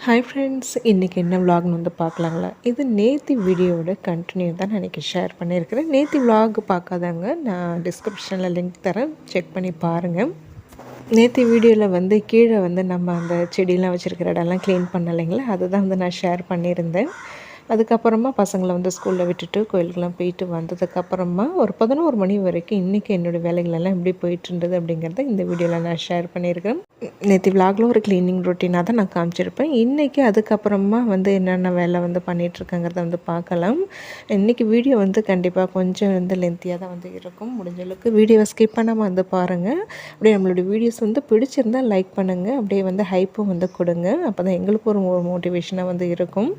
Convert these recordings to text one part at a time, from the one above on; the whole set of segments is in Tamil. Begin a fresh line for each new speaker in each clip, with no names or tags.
ஹாய் ஃப்ரெண்ட்ஸ், இன்றைக்கி என்ன விலாக்னு வந்து பார்க்கலாங்களா? இது நேத்தி வீடியோவோட கண்டினியூ தான் நான் இன்றைக்கி ஷேர் பண்ணியிருக்கிறேன். நேத்தி விலாக் பார்க்காதவங்க நான் டிஸ்கிரிப்ஷனில் லிங்க் தரேன், செக் பண்ணி பாருங்கள். நேத்தி வீடியோவில் வந்து கீழே வந்து நம்ம அந்த செடியெலாம் வச்சுருக்கிற இடம்லாம் க்ளீன் பண்ணலைங்களா, அதுதான் வந்து நான் ஷேர் பண்ணியிருந்தேன். அதுக்கப்புறமா பசங்களை வந்து ஸ்கூலில் விட்டுட்டு கோயிலுக்கெலாம் போயிட்டு வந்ததுக்கப்புறமா ஒரு 11 மணி வரைக்கும் இன்றைக்கி என்னோடய வேலைகளெல்லாம் எப்படி போயிட்டுருந்தது அப்படிங்கிறத இந்த வீடியோவில் நான் ஷேர் பண்ணியிருக்கேன். நேற்று விலாகில் ஒரு க்ளீனிங் ரொட்டீனாக தான் நான் காமிச்சிருப்பேன். இன்றைக்கி அதுக்கப்புறமா வந்து என்னென்ன வேலை வந்து பண்ணிகிட்ருக்கேங்கிறத வந்து பார்க்கலாம். இன்றைக்கி வீடியோ வந்து கண்டிப்பாக கொஞ்சம் வந்து லென்த்தியாக தான் வந்து இருக்கும். முடிஞ்ச அளவுக்கு வீடியோவை ஸ்கிப் பண்ணாமல் வந்து பாருங்கள். அப்படியே நம்மளுடைய வீடியோஸ் வந்து பிடிச்சிருந்தால் லைக் பண்ணுங்கள், அப்படியே வந்து ஹைப்பும் வந்து கொடுங்க. அப்போ தான் எங்களுக்கு ஒரு மோட்டிவேஷனாக வந்து இருக்கும்.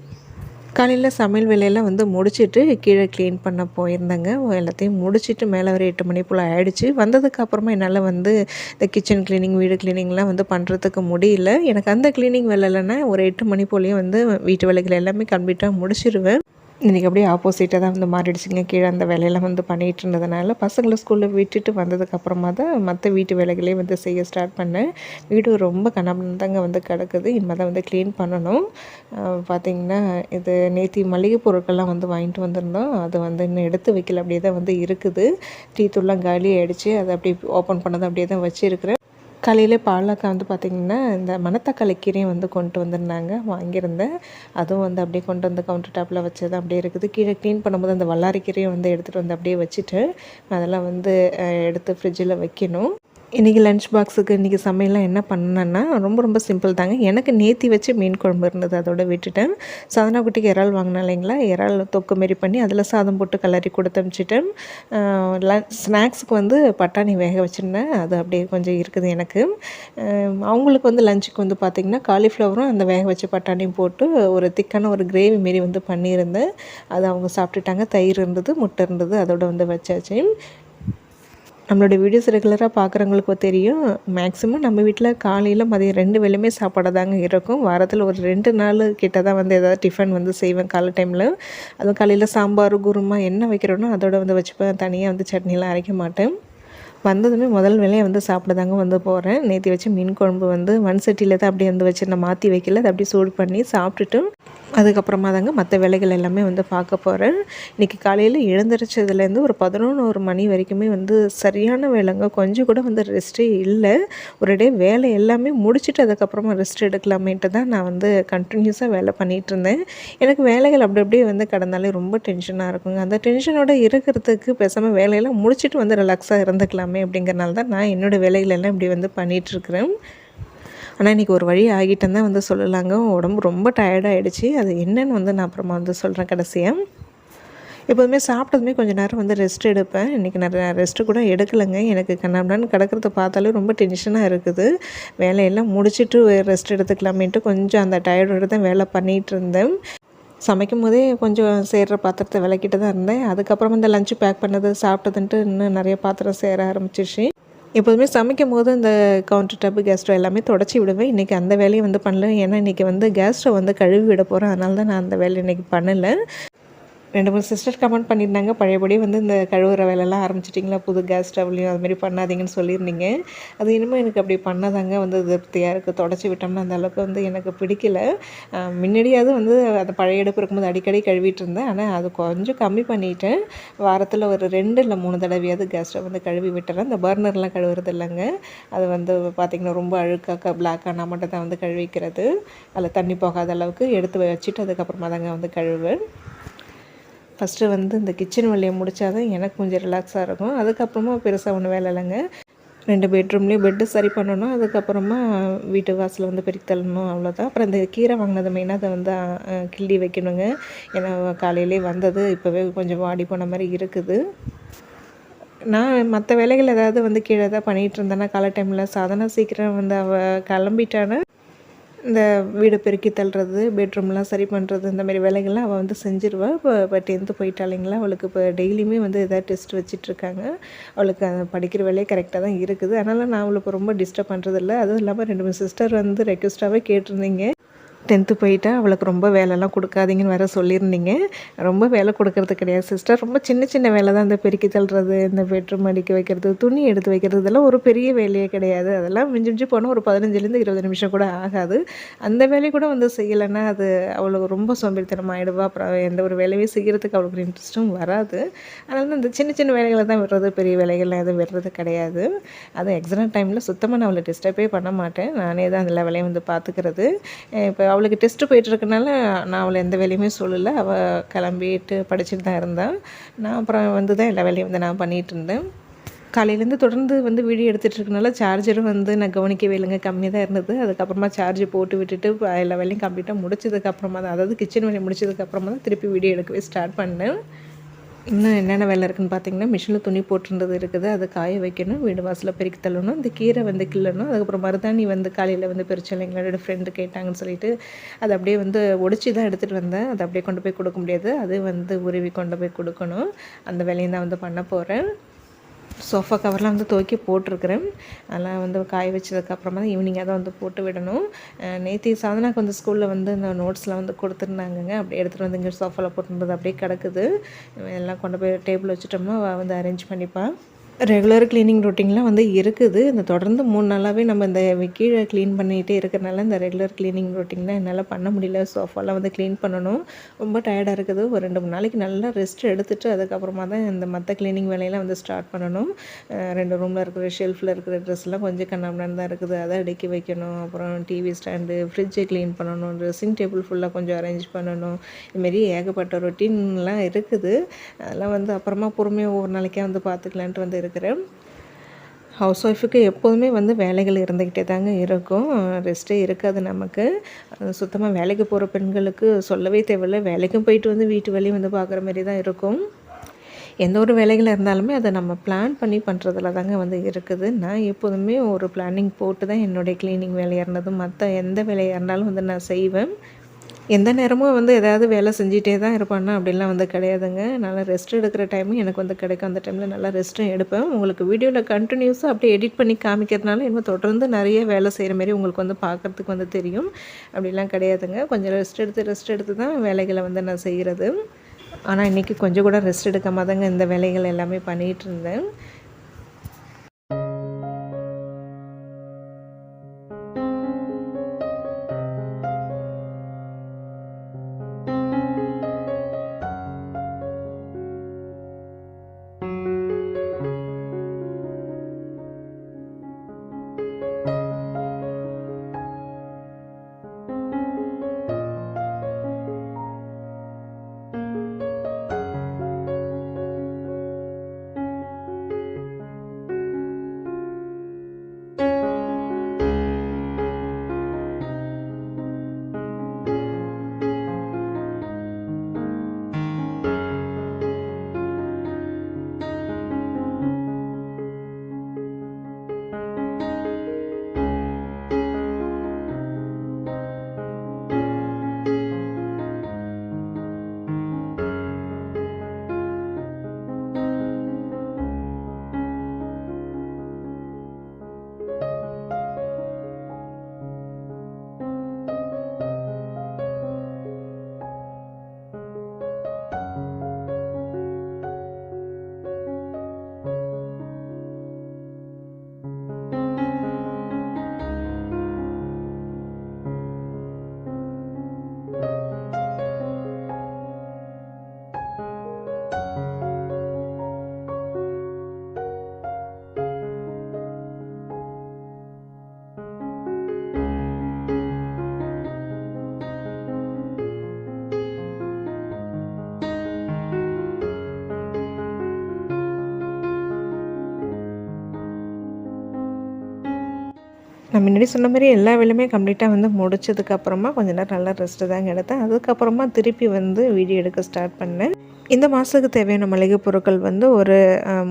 காலையில் சமையல் வேலையெல்லாம் வந்து முடிச்சுட்டு கீழே க்ளீன் பண்ண போயிருந்தேங்க. எல்லாத்தையும் முடிச்சுட்டு மேலே ஒரு 8 மணி போல் ஆகிடுச்சு. வந்ததுக்கப்புறமா என்னால் வந்து இந்த கிச்சன் க்ளீனிங், வீடு க்ளீனிங்லாம் வந்து பண்ணுறதுக்கு முடியல. எனக்கு அந்த க்ளீனிங் வேலை இல்லைன்னா ஒரு 8 மணி போலேயே வந்து வீட்டு வேலைகள் எல்லாமே கம்ப்ளீட்டாக முடிச்சிடுவேன். இன்றைக்கி அப்படியே ஆப்போசிட்டாக தான் வந்து மாறிடுச்சுங்க. கீழே அந்த வேலையெல்லாம் வந்து பண்ணிகிட்டு இருந்ததுனால பசங்களை ஸ்கூலில் விட்டுட்டு வந்ததுக்கப்புறமா தான் மற்ற வீட்டு வேலைகளே வந்து செய்ய ஸ்டார்ட் பண்ணேன். வீடு ரொம்ப கனம்தாங்க வந்து கிடக்குது. இனிமேல் தான் வந்து க்ளீன் பண்ணணும். பார்த்திங்கன்னா இது நேற்று மளிகை பொருட்கள்லாம் வந்து வாங்கிட்டு வந்திருந்தோம். அது வந்து இன்னும் எடுத்து வைக்கல, அப்படியே தான் வந்து இருக்குது. டீ தூள்லாம் காலி ஆகிடுச்சு. அதை அப்படியே ஓப்பன் பண்ணதை அப்படியே தான் வச்சுருக்கிறேன். காலையில் பாலக்கா வந்து பார்த்திங்கன்னா இந்த மணத்தக்காளி கீரையும் வந்து கொண்டு வந்திருந்தாங்க, வாங்கியிருந்தேன். அதுவும் வந்து அப்படியே கொண்டு வந்து கவுண்டர் டாப்பில் வச்சது அப்படியே இருக்குது. கீழே க்ளீன் பண்ணும்போது அந்த வல்லாரி கீரையும் வந்து எடுத்துகிட்டு வந்து அப்படியே வச்சுட்டு அதெல்லாம் வந்து எடுத்து ஃப்ரிட்ஜில் வைக்கணும். இன்றைக்கி லன்ச் பாக்ஸுக்கு இன்றைக்கி சமையல்லாம் என்ன பண்ணேன்னா ரொம்ப சிம்பிள் தாங்க. எனக்கு நேற்றி வச்சு மீன் குழம்பு இருந்தது, அதோட விட்டுட்டேன். சாதனா குட்டிக்கு இறால் வாங்கினேன் இல்லைங்களா, இறால் தொக்கு மாரி பண்ணி அதில் சாதம் போட்டு கலரி கொடுத்து அனுப்பிச்சிட்டேன். ஸ்நாக்ஸுக்கு வந்து பட்டாணி வேக வச்சுருந்தேன், அது அப்படியே கொஞ்சம் இருக்குது எனக்கு. அவங்களுக்கு வந்து லஞ்சுக்கு வந்து பார்த்திங்கன்னா காலிஃப்ளவரும் அந்த வேக வச்ச பட்டாணியும் போட்டு ஒரு திக்கான ஒரு கிரேவி மாரி வந்து பண்ணியிருந்தேன். அது அவங்க சாப்பிட்டுட்டாங்க. தயிர் இருந்தது, முட்டை இருந்தது, அதோட வந்து வச்சாச்சு. நம்மளோட வீடியோஸ் ரெகுலராக பார்க்குறவங்களுக்கு தெரியும், மேக்ஸிமம் நம்ம வீட்டில் காலையில் மதியம் 2 வேளையுமே சாப்பாடு தாங்க இருக்கும். வாரத்தில் ஒரு 2 நாள் கிட்ட தான் வந்து எதாவது டிஃபன் வந்து செய்வேன் காலை டைமில். அதுவும் காலையில் சாம்பார், குருமா என்ன வைக்கிறோனோ அதோட வந்து வச்சுப்பேன். தனியாக வந்து சட்னிலாம் அரைக்க மாட்டேன். வந்ததுமே முதல் வேலையை வந்து சாப்பிட தாங்க வந்து போகிறேன். நேற்று வச்சு மீன் குழம்பு வந்து மண் சட்டியில் தான் அப்படியே வந்து வச்சு நான் மாற்றி வைக்கல, அதை அப்படியே சூடு பண்ணி சாப்பிட்டுட்டு அதுக்கப்புறமா தாங்க மற்ற வேலைகள் எல்லாமே வந்து பார்க்க போகிறேன். இன்றைக்கி காலையில் எழுந்திரிச்சதுலேருந்து ஒரு 11 மணி வரைக்குமே வந்து சரியான வேலைங்க. கொஞ்சம் கூட வந்து ரெஸ்ட்டே இல்லை. ஒரு டே வேலை எல்லாமே முடிச்சுட்டு அதுக்கப்புறமா ரெஸ்ட் எடுக்கலாமேன்ட்டு தான் நான் வந்து கண்டினியூஸாக வேலை பண்ணிகிட்ருந்தேன். எனக்கு வேலைகள் அப்படி அப்படியே வந்து கடந்தாலே ரொம்ப டென்ஷனாக இருக்குங்க. அந்த டென்ஷனோடு இருக்கிறதுக்கு பேசாமல் வேலையெல்லாம் முடிச்சுட்டு வந்து ரிலாக்ஸாக இருந்துக்கலாமே அப்படிங்கிறனால தான் நான் என்னோடய வேலைகளெல்லாம் இப்படி வந்து பண்ணிகிட்ருக்குறேன். ஆனால் இன்றைக்கி ஒரு வழி ஆகிட்டேன்னு தான் வந்து சொல்லலாங்க. உடம்பு ரொம்ப டயர்டாகிடுச்சு. அது என்னென்னு வந்து நான் அப்புறமா வந்து சொல்கிறேன் கடைசியாக. எப்போதுமே சாப்பிட்டதுமே கொஞ்சம் நேரம் வந்து ரெஸ்ட் எடுப்பேன். இன்றைக்கி நிறையா ரெஸ்ட்டு கூட எடுக்கலைங்க. எனக்கு கண்ணாபின்னான்னு கிடக்கிறத பார்த்தாலே ரொம்ப டென்ஷனாக இருக்குது. வேலையெல்லாம் முடிச்சுட்டு ரெஸ்ட் எடுத்துக்கலாமேன்ட்டு கொஞ்சம் அந்த டயர்டோடு தான் வேலை பண்ணிகிட்டு இருந்தேன். சமைக்கும் போதே கொஞ்சம் சேர்கிற பாத்திரத்தை விளக்கிட்டு தான் இருந்தேன். அதுக்கப்புறம் இந்த லஞ்சு பேக் பண்ணது சாப்பிட்டதுன்ட்டு இன்னும் நிறைய பாத்திரம் சேர ஆரம்பிச்சிச்சு. எப்போதுமே சமைக்கும் போது இந்த கவுண்டர் டாப்பு, கேஸ் ஸ்டவ் எல்லாமே தொடச்சி விடுவேன். இன்றைக்கி அந்த வேலையை வந்து பண்ணல. ஏன்னா இன்றைக்கி வந்து கேஸ் ஸ்டவ் வந்து கழுவி விட போகிறேன். அதனால தான் நான் அந்த வேலையை இன்றைக்கி பண்ணலை. 2, 3 சிஸ்டர் கமெண்ட் பண்ணியிருந்தாங்க, பழையபடி வந்து இந்த கழுவுற வேலையெல்லாம் ஆரம்பிச்சிட்டிங்களா புது கேஸ் ஸ்டவ்லையும், அதுமாரி பண்ணாதீங்கன்னு சொல்லியிருந்தீங்க. அது இனிமேல் எனக்கு அப்படி பண்ணாதாங்க வந்து திருப்தியாக இருக்குது. தொடச்சி விட்டோம்னா அந்த அளவுக்கு வந்து எனக்கு பிடிக்கல. முன்னாடியாவது வந்து அந்த பழைய அடுப்பு இருக்கும்போது அடிக்கடி கழுவிட்டு இருந்தேன். ஆனால் அது கொஞ்சம் கம்மி பண்ணிட்டேன். வாரத்தில் ஒரு 2 இல்லை 3 தடவையாவது கேஸ் ஸ்டவ் வந்து கழுவி விட்டுறேன். இந்த பர்னர்லாம் கழுவுறது இல்லைங்க. அது வந்து பார்த்திங்கன்னா ரொம்ப அழுக்காக பிளாக்காக மட்டும் தான் வந்து கழுவிக்கிறது. அதில் தண்ணி போகாத அளவுக்கு எடுத்து வச்சுட்டு அதுக்கப்புறமா தாங்க வந்து கழுவேன். ஃபஸ்ட்டு வந்து இந்த கிச்சன் வேலையை முடித்தா தான் எனக்கு கொஞ்சம் ரிலாக்ஸாக இருக்கும். அதுக்கப்புறமா பெருசாக ஒன்றும் வேலை இல்லைங்க. 2 பெட்ரூம்லேயும் பெட்டு சரி பண்ணணும். அதுக்கப்புறமா வீட்டு வாசலை வந்து பெருக்கி தள்ளணும், அவ்வளோதான். அப்புறம் இந்த கீரை வாங்கினது மெயினாக அதை வந்து கிள்ளி வைக்கணுங்க. ஏன்னா காலையிலே வந்தது இப்போவே கொஞ்சம் வாடி போன மாதிரி இருக்குது. நான் மற்ற வேலைகள் ஏதாவது வந்து கீழே தான் பண்ணிகிட்டு இருந்தேன்னா காலை டைமில் சாதனா சீக்கிரம் வந்து அவள் கிளம்பிட்டான்னு இந்த வீடு பெருக்கி தள்ளுறது, பெட்ரூம்லாம் சரி பண்ணுறது, இந்த மாதிரி வேலைகள்லாம் அவள் வந்து செஞ்சுருவா. இப்போ 10th போயிட்டாளிங்களா, அவளுக்கு இப்போ டெய்லியுமே வந்து எதாவது டெஸ்ட் வச்சிட்ருக்காங்க. அவளுக்கு படிக்கிற வேலையே கரெக்டாக தான் இருக்குது. அதனால் நான் அவளுக்கு ரொம்ப டிஸ்டர்ப் பண்ணுறதில்ல. அதுவும் இல்லாமல் 2, 3 சிஸ்டர் வந்து ரெக்வஸ்ட்டாகவே கேட்டிருந்தீங்க, 10th போயிட்டா அவளுக்கு ரொம்ப வேலைலாம் கொடுக்காதீங்கன்னு வேறு சொல்லியிருந்தீங்க. ரொம்ப வேலை கொடுக்கறது கிடையாது சிஸ்டர். ரொம்ப சின்ன சின்ன வேலை தான், இந்த பெருக்கி தள்ளுறது, இந்த பெட்ரூம் அடுக்கி வைக்கிறது, துணி எடுத்து வைக்கிறது, இதெல்லாம் ஒரு பெரிய வேலையே கிடையாது. அதெல்லாம் மிஞ்சி மிஞ்சி போனால் ஒரு 15லேருந்து 20 நிமிஷம் கூட ஆகாது. அந்த வேலையை கூட வந்து செய்யலைன்னா அது அவளுக்கு ரொம்ப சோம்பேறித்தனம் ஆகிடுவா. அப்புறம் எந்த ஒரு வேலையும் செய்கிறதுக்கு அவளுக்கு இன்ட்ரெஸ்ட்டும் வராது. அதனால் இந்த சின்ன சின்ன வேலைகளை தான் விடுறது, பெரிய வேலைகள்லாம் எதுவும் விடுறது கிடையாது. அதுவும் எக்ஸாம் டைமில் சுத்தமாக நான் அவளை டிஸ்டர்பே பண்ண மாட்டேன். நானே தான் எல்லா வேலையும் வந்து பார்த்துக்கிறது. இப்போ அவளுக்கு டெஸ்ட்டு போயிட்டுருக்கனால நான் அவளை எந்த வேலையுமே சொல்லலை. அவள் கிளம்பிட்டு படிச்சுட்டு தான் இருந்தாள். நான் அப்புறம் வந்து தான் எல்லா வேலையும் வந்து நான் பண்ணிகிட்டு இருந்தேன். காலையிலேருந்து தொடர்ந்து வந்து வீடியோ எடுத்துகிட்டு இருக்கனால சார்ஜரும் வந்து நான் கவனிக்கவே இல்லைங்க, கம்மியாக தான் இருந்தது. அதுக்கப்புறமா சார்ஜ் போட்டு விட்டுட்டு எல்லா வேலையும் கம்ப்ளீட்டாக முடிச்சதுக்கப்புறமா தான், அதாவது கிச்சன் வேலையை முடிச்சதுக்கப்புறமா தான் திருப்பி வீடியோ எடுக்கவே ஸ்டார்ட் பண்ணேன். இன்னும் என்னென்ன வேலை இருக்குதுன்னு பார்த்தீங்கன்னா, மிஷினில் துணி போட்டிருந்தது இருக்குது, அதை காய வைக்கணும், வீடு வாசலில் பெருக்கி தள்ளணும், இந்த கீரை வந்து கிள்ளணும், அதுக்கப்புறம் மருதாணி வந்து காலையில் வந்து பிரிச்சல எங்களோட ஃப்ரெண்டு கேட்டாங்கன்னு சொல்லிட்டு அதை அப்படியே வந்து ஒடிச்சு தான் எடுத்துகிட்டு வந்தேன். அதை அப்படியே கொண்டு போய் கொடுக்க முடியாது, அது வந்து உருவி கொண்டு போய் கொடுக்கணும். அந்த வேலையும் தான் வந்து பண்ண போகிறேன். சோஃபா கவர்லாம் வந்து துவக்கி போட்டிருக்கிறேன். அதெல்லாம் வந்து காய வச்சதுக்கப்புறமா தான் ஈவினிங்காக தான் வந்து போட்டு விடணும். நேற்று சாதனாக்கு வந்து ஸ்கூலில் வந்து இந்த நோட்ஸ்லாம் வந்து கொடுத்துருந்தாங்கங்க, அப்படியே எடுத்துகிட்டு வந்து இங்கே சோஃபாவில் போட்டுருந்தது அப்படியே கிடக்குது. எல்லாம் கொண்டு போய் டேபிள் வச்சுட்டோம்னா வந்து அரேஞ்ச் பண்ணிப்பேன். ரெகுலர் க்ளீனிங் ரொட்டீன்லாம் வந்து இருக்குது. இந்த தொடர்ந்து 3 நாளாகவே நம்ம இந்த கீழே க்ளீன் பண்ணிகிட்டே இருக்கிறனால இந்த ரெகுலர் க்ளீனிங் ரொட்டீன்லாம் என்னால் பண்ண முடியல. சோஃபாலாம் வந்து க்ளீன் பண்ணணும், ரொம்ப டயர்டாக இருக்குது. ஒரு 2-3 நாளைக்கு நல்லா ரெஸ்ட் எடுத்துகிட்டு அதுக்கப்புறமா தான் இந்த மற்ற க்ளீனிங் வேலையெல்லாம் வந்து ஸ்டார்ட் பண்ணணும். 2 ரூமில் இருக்கிற ஷெல்ஃபில் இருக்கிற ட்ரெஸ்லாம் கொஞ்சம் கண்ணாமண்ணான்னு தான் இருக்குது, அதை அடுக்கி வைக்கணும். அப்புறம் டிவி ஸ்டாண்டு, ஃப்ரிட்ஜை க்ளீன் பண்ணணும், ட்ரெஸ்ஸிங் டேபிள் ஃபுல்லாக கொஞ்சம் அரேஞ்ச் பண்ணணும். இதுமாரி ஏகப்பட்ட ரொட்டீன்லாம் இருக்குது. அதெல்லாம் வந்து அப்புறமா பொறுமையாக ஒவ்வொரு நாளைக்கே வந்து பார்த்துக்கலான்ட்டு வந்து இருக்கிறேன். ஹவுஸ் ஒய்ஃபுக்கு எப்போதுமே வந்து வேலைகள் இருந்துக்கிட்டே தாங்க இருக்கும், ரெஸ்ட்டே இருக்காது நமக்கு. சுத்தமாக வேலைக்கு போகிற பெண்களுக்கு சொல்லவே தேவையில்லை, வேலைக்கும் போயிட்டு வந்து வீட்டு வேலையும் வந்து பார்க்குற மாதிரி தான் இருக்கும். எந்த ஒரு வேலைகள் இருந்தாலுமே அதை நம்ம பிளான் பண்ணி பண்ணுறதுல தாங்க வந்து இருக்குது. நான் எப்போதுமே ஒரு பிளானிங் போட்டு தான் என்னுடைய க்ளீனிங் வேலையாக இருந்ததும் மற்ற எந்த வேலையாக இருந்தாலும் வந்து நான் செய்வேன். எந்த நேரமும் வந்து எதாவது வேலை செஞ்சிட்டே தான் இருப்பான்னா அப்படின்லாம் வந்து கிடையாதுங்க. நல்லா ரெஸ்ட் எடுக்கிற டைமும் எனக்கு வந்து கிடைக்கும். அந்த டைமில் நல்லா ரெஸ்ட்டும் எடுப்பேன். உங்களுக்கு வீடியோவில் கண்டினியூஸாக அப்படியே எடிட் பண்ணி காமிக்கிறதுனால இன்னும் தொடர்ந்து நிறைய வேலை செய்கிற மாரி உங்களுக்கு வந்து பார்க்குறதுக்கு வந்து தெரியும். அப்படிலாம் கிடையாதுங்க. கொஞ்சம் ரெஸ்ட் எடுத்து தான் வேலைகளை வந்து நான் செய்கிறது. ஆனால் இன்றைக்கி கொஞ்சம் கூட ரெஸ்ட் எடுக்காம தாங்க இந்த வேலைகள் எல்லாமே பண்ணிகிட்டு இருந்தேன். நான் முன்னாடி சொன்ன மாதிரி எல்லா வேலையுமே கம்ப்ளீட்டாக வந்து முடிச்சதுக்கப்புறமா கொஞ்ச நேரம் நல்லா ரெஸ்ட்டு தாங்க எடுத்தேன். அதுக்கப்புறமா திருப்பி வந்து வீடியோ எடுக்க ஸ்டார்ட் பண்ணேன். இந்த மாதத்துக்கு தேவையான மளிகை பொருட்கள் வந்து ஒரு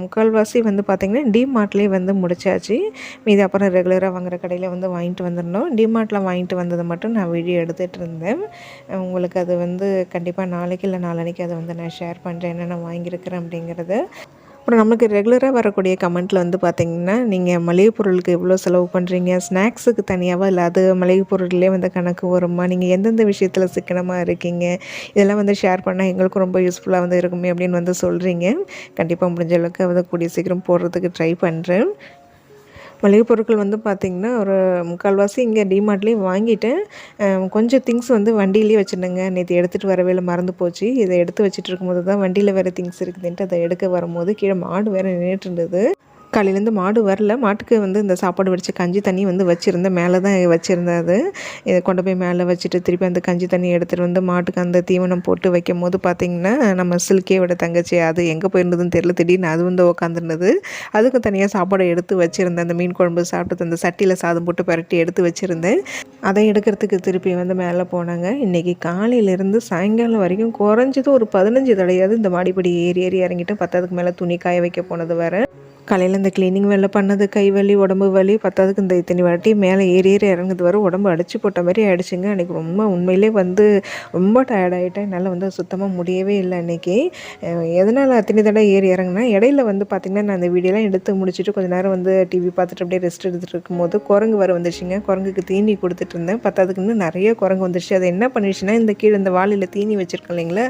3/4 வந்து பார்த்திங்கன்னா டிமார்ட்லேயே வந்து முடிச்சாச்சு. மீது அப்புறம் ரெகுலராக வாங்குகிற கடையில் வந்து வாங்கிட்டு வந்துடணும். டிமார்ட்டில் வாங்கிட்டு வந்தது மட்டும் நான் வீடியோ எடுத்துகிட்டு இருந்தேன். உங்களுக்கு அது வந்து கண்டிப்பாக நாளைக்கு இல்லை நாளன்னைக்கு அதை வந்து நான் ஷேர் பண்ணுறேன் என்னென்ன வாங்கியிருக்கிறேன் அப்படிங்கிறது. அப்புறம் நமக்கு ரெகுலராக வரக்கூடிய கமெண்ட்டில் வந்து பார்த்திங்கன்னா, நீங்கள் மளிகை பொருளுக்கு எவ்வளோ செலவு பண்ணுறீங்க? ஸ்நாக்ஸுக்கு தனியாவா? இல்லை அது மளிகை பொருள்லேயே வந்து கணக்கு வருமா? நீங்கள் எந்தெந்த விஷயத்தில் சிக்கனமாக இருக்கீங்க? இதெல்லாம் வந்து ஷேர் பண்ணால் எங்களுக்கும் ரொம்ப யூஸ்ஃபுல்லாக வந்து இருக்குமே அப்படின்னு வந்து சொல்கிறீங்க. கண்டிப்பாக முடிஞ்ச அளவுக்கு வந்து கூடிய சீக்கிரம் போடுறதுக்கு ட்ரை பண்ணுறேன். மளிகை பொருட்கள் வந்து பார்த்திங்கன்னா, ஒரு 3/4வாசி இங்கே டிமார்ட்லேயே வாங்கிட்டேன். கொஞ்சம் திங்ஸ் வந்து வண்டியிலேயே வச்சுருந்தேங்க. நேற்று எடுத்துகிட்டு வரவேல மறந்து போச்சு. இதை எடுத்து வச்சுட்டு இருக்கும்போது தான் வண்டியில் வேறு திங்ஸ் இருக்குதுன்ட்டு அதை எடுக்க வரும்போது கீழே மாடு வேறு நின்றுட்டு இருந்தது. காலையிலேருந்து மாடு வரல. மாட்டுக்கு வந்து இந்த சாப்பாடு வடித்த கஞ்சி தண்ணி வந்து வச்சுருந்தேன். மேலே தான் வச்சுருந்தேன் அது. இதை கொண்டு போய் மேலே வச்சுட்டு திருப்பி அந்த கஞ்சி தண்ணி எடுத்துகிட்டு வந்து மாட்டுக்கு அந்த தீவனம் போட்டு வைக்கும்போது பார்த்திங்கன்னா, நம்ம சில்கியோட தங்கச்சி அது எங்கே போயிருந்ததுன்னு தெரியல. திடீர்னு அது வந்து உட்காந்துருந்தது. அதுக்கும் தனியாக சாப்பாடு எடுத்து வச்சுருந்தேன். அந்த மீன் குழம்பு சாப்பிட்டு அந்த சட்டியில் சாதம் போட்டு பரட்டி எடுத்து வச்சுருந்தேன். அதை எடுக்கிறதுக்கு திருப்பி வந்து மேலே போனாங்க. இன்றைக்கி காலையிலேருந்து சாயங்காலம் வரைக்கும் குறைஞ்சது ஒரு 15 தடையாவது இந்த மாடிப்படி ஏறி ஏறி இறங்கிட்டு பத்தாவதுக்கு மேலே துணி காய வைக்க போனது வேறு. காலையில் இந்த க்ளீனிங் வேலை பண்ணது, கை வலி, உடம்பு வலி, பத்தாவதுக்கு இந்த இத்தனை வாட்டி மேலே ஏறி ஏறி இறங்குது வர உடம்பு அடிச்சு போட்ட மாதிரி ஆகிடுச்சிங்க. அன்றைக்கி உண்மையிலே வந்து ரொம்ப டயர்டாகிட்டேன். என்னால் வந்து சுத்தமாக முடியவே இல்லை அன்றைக்கி. எதனால் அத்தனை தடவை ஏறி இறங்குனா, இடையில வந்து பார்த்திங்கன்னா நான் அந்த வீடியோலாம் எடுத்து முடிச்சுட்டு கொஞ்சம் நேரம் வந்து டிவி பார்த்துட்டு அப்படியே ரெஸ்ட் எடுத்துகிட்டு இருக்கும்போது குரங்கு வர வந்துச்சுங்க. குரங்குக்கு தீனி கொடுத்துட்டு இருந்தேன். பத்தாவதுக்கு இன்னும் நிறைய குரங்கு வந்துடுச்சு. அது என்ன பண்ணிடுச்சுன்னா, இந்த கீழே இந்த வாளியில் தீனி வச்சுருக்கேன் இல்லைங்களா,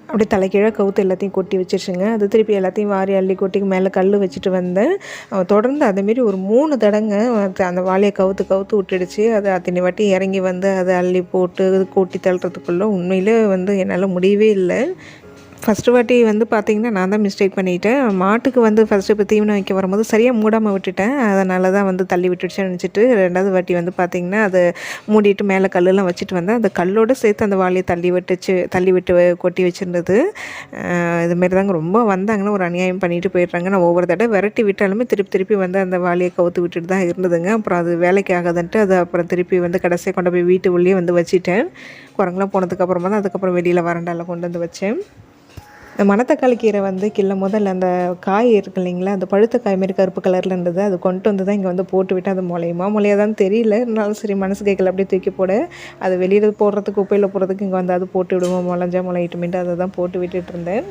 அப்படியே தலைக்கீழே கவுத்து எல்லாத்தையும் கொட்டி வச்சிருச்சுங்க. அது திருப்பி எல்லாத்தையும் வாரி அள்ளி கொட்டி மேலே கல் வச்சுட்டு வந்தேன். தொடர்ந்து அதேமாரி ஒரு 3 தடங்க அந்த வாளியை கவுத்து கவுத்து விட்டுடுச்சு. அது அத்தனை வாட்டி இறங்கி வந்து அதை அள்ளி போட்டு கூட்டி தள்ளுறதுக்குள்ளே உண்மையிலே வந்து என்னால் முடியவே இல்லை. ஃபஸ்ட்டு வாட்டி வந்து பார்த்திங்கன்னா நான் தான் மிஸ்டேக் பண்ணிவிட்டேன். மாட்டுக்கு வந்து ஃபஸ்ட்டு இப்போ தீவனம் வைக்க வரும்போது சரியாக மூடாமல் விட்டுட்டேன். அதனால தான் வந்து தள்ளி விட்டுடுச்சுன்னு நினச்சிட்டு 2வது வாட்டி வந்து பார்த்திங்கன்னா அதை மூடிட்டு மேலே கல்லெல்லாம் வச்சுட்டு வந்தேன். அந்த கல்லோடு சேர்த்து அந்த வாளியை தள்ளி விட்டு கொட்டி வச்சுருந்தது. இதுமாரி தாங்க ரொம்ப வந்தாங்கன்னா ஒரு அநியாயம் பண்ணிட்டு போயிடுறாங்க. நான் ஒவ்வொரு தடவை விரட்டி விட்டாலுமே திருப்பி வந்து அந்த வாளியை கவுத்து விட்டுட்டு தான் இருந்ததுங்க. அப்புறம் அது வேலைக்கு ஆகாதுன்ட்டு அதை அப்புறம் திருப்பி வந்து கடைசியாக கொண்டு போய் வீட்டு உள்ளே வந்து வச்சுட்டேன். குரங்கெலாம் போனதுக்கப்புறமா தான் அதுக்கப்புறம் வெளியில் வராண்டாவில் கொண்டு வந்து வச்சேன். இந்த மணத்தக்காளி கீரை வந்து முதல்ல அந்த காய் இருக்கு இல்லைங்களா, அந்த பழுத்த காய் மாரி கருப்பு கலரில் இருந்தது. அது கொண்டு வந்து தான் இங்கே வந்து போட்டு விட்டு அது முளையாதான்னு தெரியல. இருந்தாலும் சரி மனசு கேட்கல அப்படியே தூக்கி போட. அது வெளியில் போடுறதுக்கு குப்பையில் போடுறதுக்கு இங்கே வந்து அது போட்டு விடுவோம், முளையிட்டுமேட்டு அதை தான் போட்டு விட்டுட்டு இருந்தேன்.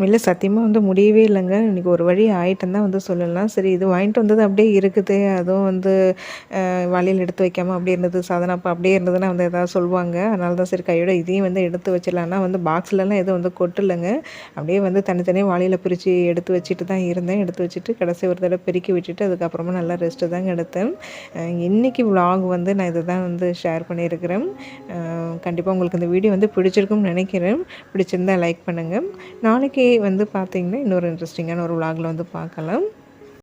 இல்லை சத்தியமாக வந்து முடியவே இல்லைங்க. இன்றைக்கி ஒரு வழி ஆகிட்டேன்னு தான் வந்து சொல்லலாம். சரி இது வாங்கிட்டு வந்தது அப்படியே இருக்குது. அதுவும் வந்து வளையல் எடுத்து வைக்காமல் அப்படியே இருந்தது. சாதனம் அப்போ அப்படியே இருந்ததுன்னா வந்து எதாவது சொல்லுவாங்க. அதனால தான் சரி கையோட இதையும் வந்து எடுத்து வச்சிடலான்னா வந்து பாக்ஸ்லலாம் எதுவும் வந்து கொட்டலைங்க. அப்படியே வந்து தனித்தனியாக வாளியில் பிரித்து எடுத்து வச்சுட்டு தான் இருந்தேன். எடுத்து வச்சுட்டு கடைசி ஒரு தடவை பெருக்கி விட்டுட்டு அதுக்கப்புறமா நல்லா ரெஸ்ட்டு தாங்க எடுத்தேன். இன்றைக்கி விலாக் வந்து நான் இதை தான் வந்து ஷேர் பண்ணியிருக்கிறேன். கண்டிப்பாக உங்களுக்கு இந்த வீடியோ வந்து பிடிச்சிருக்கும்னு நினைக்கிறேன். பிடிச்சிருந்தால் லைக் பண்ணுங்கள். நாளைக்கு வந்து பார்த்திங்கன்னா இன்னொரு இன்ட்ரெஸ்டிங்கான ஒரு விலாகில் வந்து பார்க்கலாம்.